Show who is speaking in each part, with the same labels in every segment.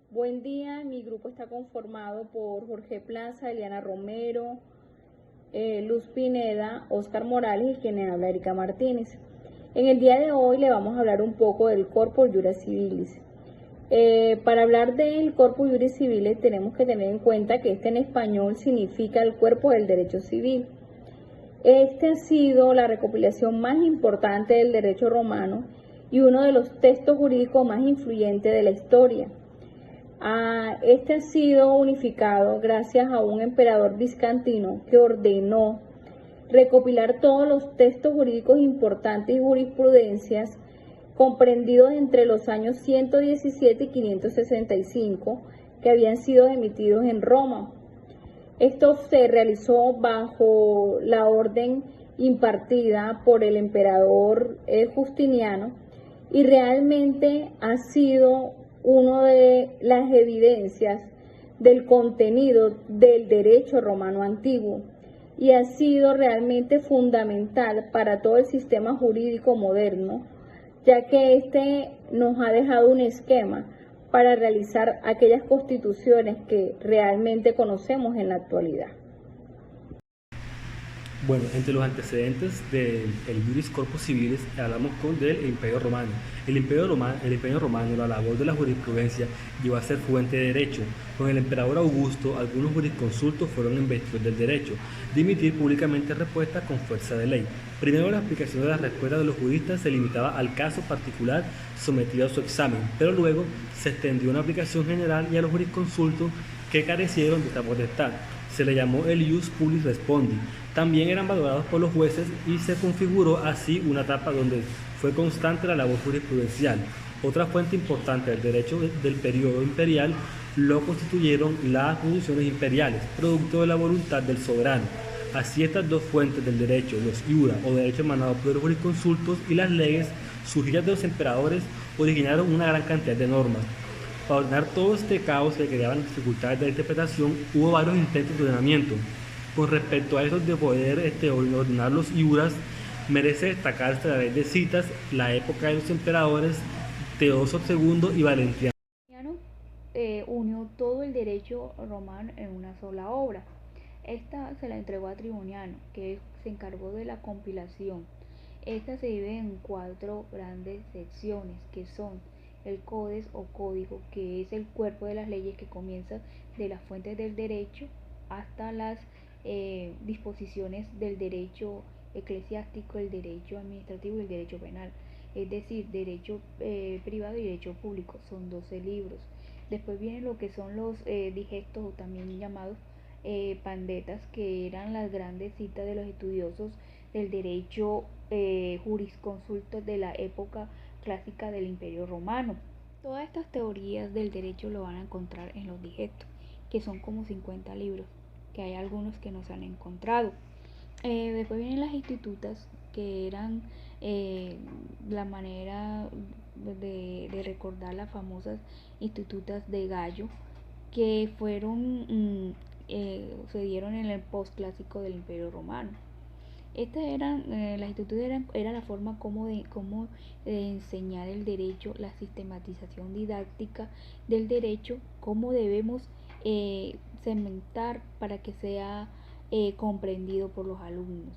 Speaker 1: Buen día, mi grupo está conformado por Jorge Plaza, Eliana Romero, Luz Pineda, Oscar Morales y quien le habla, Erika Martínez. En el día de hoy le vamos a hablar un poco del Corpus Juris Civilis. Para hablar del Corpus Juris Civilis tenemos que tener en cuenta que este en español significa el cuerpo del derecho civil. Este ha sido la recopilación más importante del derecho romano y uno de los textos jurídicos más influyentes de la historia. Este ha sido unificado gracias a un emperador bizantino que ordenó recopilar todos los textos jurídicos importantes y jurisprudencias comprendidos entre los años 117 y 565 que habían sido emitidos en Roma. Esto se realizó bajo la orden impartida por el emperador Justiniano y realmente ha sido una de las evidencias del contenido del derecho romano antiguo y ha sido realmente fundamental para todo el sistema jurídico moderno, ya que este nos ha dejado un esquema para realizar aquellas constituciones que realmente conocemos en la actualidad.
Speaker 2: Bueno, entre los antecedentes del Juris Corpus Civilis hablamos del Imperio Romano. El Imperio Romano, la labor de la jurisprudencia, llegó a ser fuente de derecho. Con el emperador Augusto, algunos jurisconsultos fueron investidos del derecho de emitir públicamente respuestas con fuerza de ley. Primero, la explicación de las respuestas de los juristas se limitaba al caso particular sometido a su examen, pero luego se extendió una aplicación general y a los jurisconsultos que carecieron de esta potestad. Se le llamó el Ius Public Respondi. También eran valorados por los jueces y se configuró así una etapa donde fue constante la labor jurisprudencial. Otra fuente importante del derecho del periodo imperial lo constituyeron las constituciones imperiales, producto de la voluntad del soberano. Así, estas dos fuentes del derecho, los iura o derecho emanado por los jurisconsultos, y las leyes surgidas de los emperadores, originaron una gran cantidad de normas. Para ordenar todo este caos que creaban dificultades de la interpretación, hubo varios intentos de ordenamiento. Con respecto a eso de poder ordenar los iuras, merece destacarse la ley de citas, la época de los emperadores Teodoso II y Valentiniano.
Speaker 3: Unió todo el derecho romano en una sola obra. Esta se la entregó a Triboniano, que se encargó de la compilación. Esta se divide en 4 grandes secciones, que son el Codex o Código, que es el cuerpo de las leyes que comienza de las fuentes del derecho hasta las disposiciones del derecho eclesiástico, el derecho administrativo y el derecho penal, es decir, derecho privado y derecho público. Son 12 libros. Después vienen lo que son los digestos, o también llamados pandetas, que eran las grandes citas de los estudiosos del derecho jurisconsulto de la época clásica del Imperio Romano. Todas estas teorías del derecho lo van a encontrar en los digestos, que son como 50 libros, que hay algunos que no se han encontrado. Después vienen las institutas, que eran la manera de recordar las famosas institutas de Gallo, que fueron se dieron en el postclásico del Imperio Romano. Estas eran, las institutas era la forma como de enseñar el derecho, la sistematización didáctica del derecho, cómo debemos segmentar para que sea comprendido por los alumnos.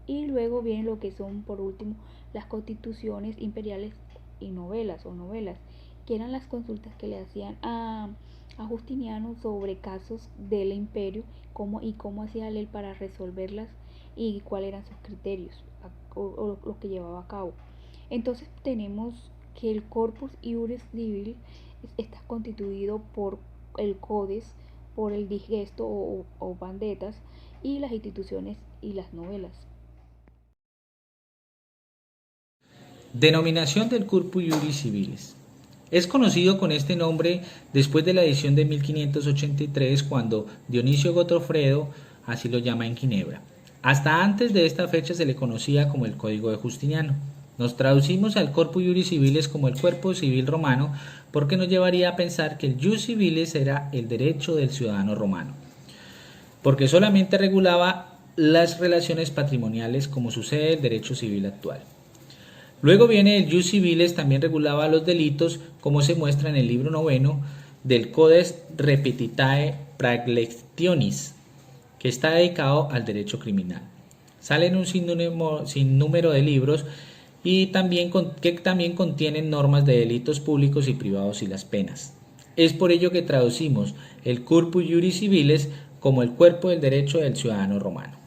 Speaker 3: Y luego vienen lo que son, por último, las constituciones imperiales y novelas, que eran las consultas que le hacían a Justiniano sobre casos del imperio, cómo hacía la ley para resolverlas y cuáles eran sus criterios o lo que llevaba a cabo. Entonces tenemos que el Corpus Juris Civilis está constituido por el Codex, por el digesto o pandetas, y las instituciones y las novelas.
Speaker 4: Denominación del Corpus Juris Civilis. Es conocido con este nombre después de la edición de 1583, cuando Dionisio Gotofredo así lo llama en Ginebra. Hasta antes de esta fecha se le conocía como el Código de Justiniano. Nos traducimos al Corpus Juris Civilis como el cuerpo civil romano, porque nos llevaría a pensar que el Jus Civilis era el derecho del ciudadano romano, porque solamente regulaba las relaciones patrimoniales, como sucede en el derecho civil actual. Luego viene el Jus Civilis, también regulaba los delitos, como se muestra en el libro 9 del Codex Repetitae Praelectionis, que está dedicado al derecho criminal. Salen un sinnúmero de libros y que también contienen normas de delitos públicos y privados y las penas. Es por ello que traducimos el Corpus Juris Civilis como el cuerpo del derecho del ciudadano romano.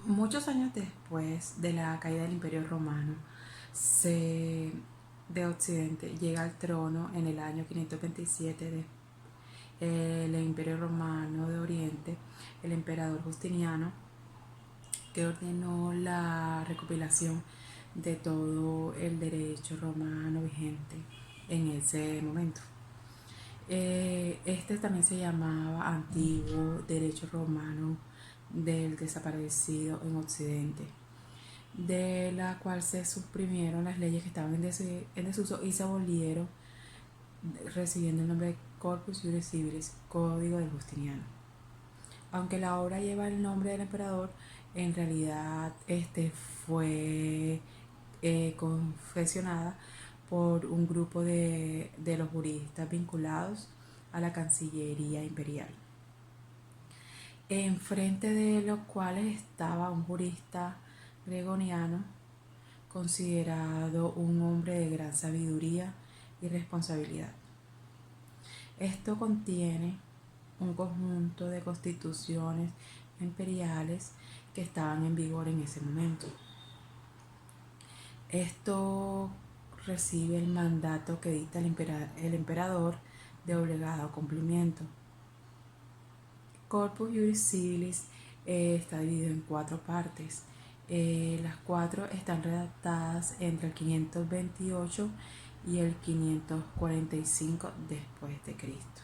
Speaker 5: Muchos años después de la caída del Imperio Romano, de Occidente llega al trono en el año 527 del Imperio Romano de Oriente, el emperador Justiniano, que ordenó la recopilación de todo el derecho romano vigente en ese momento. Este también se llamaba Antiguo Derecho Romano del Desaparecido en Occidente, de la cual se suprimieron las leyes que estaban en desuso y se abolieron, recibiendo el nombre de Corpus Juris Civilis, Código del Justiniano. Aunque la obra lleva el nombre del emperador, en realidad fue confeccionada por un grupo de los juristas vinculados a la Cancillería Imperial, enfrente de los cuales estaba un jurista gregoriano considerado un hombre de gran sabiduría y responsabilidad. Esto contiene un conjunto de constituciones imperiales que estaban en vigor en ese momento. Esto recibe el mandato que dicta el emperador de obligado cumplimiento. Corpus Juris Civilis está dividido en 4 partes. Las 4 están redactadas entre el 528 y el 545 después de Cristo.